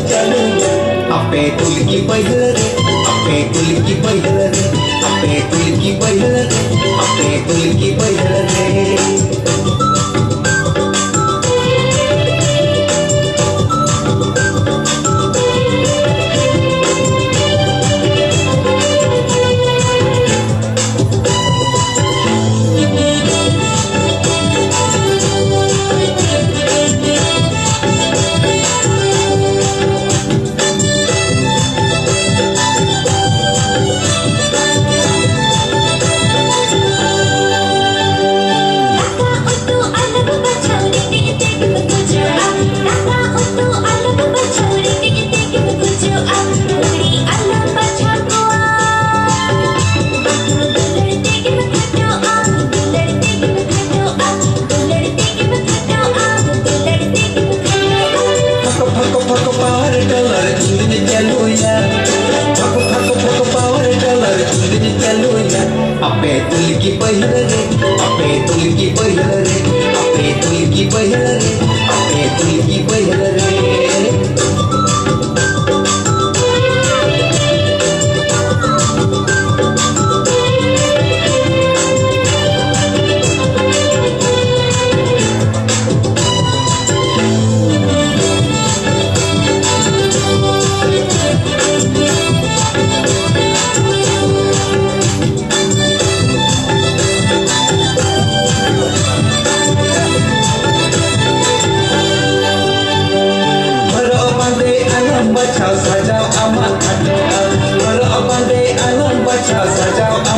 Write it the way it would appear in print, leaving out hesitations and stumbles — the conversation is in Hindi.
चलो अपे कुल की बहल रे, अपे कुल की बहल रे, अपे कुल की बहल रे, अपे कुल की बहल रे। अपे तुल की बहल रे, अपे तुल की बहल रे, अपे तुल की बहल रे, अपे तुल की बहल रे। बचाओ सजाओ अमा खटो, करो अबंदे अलम बचाओ सजाओ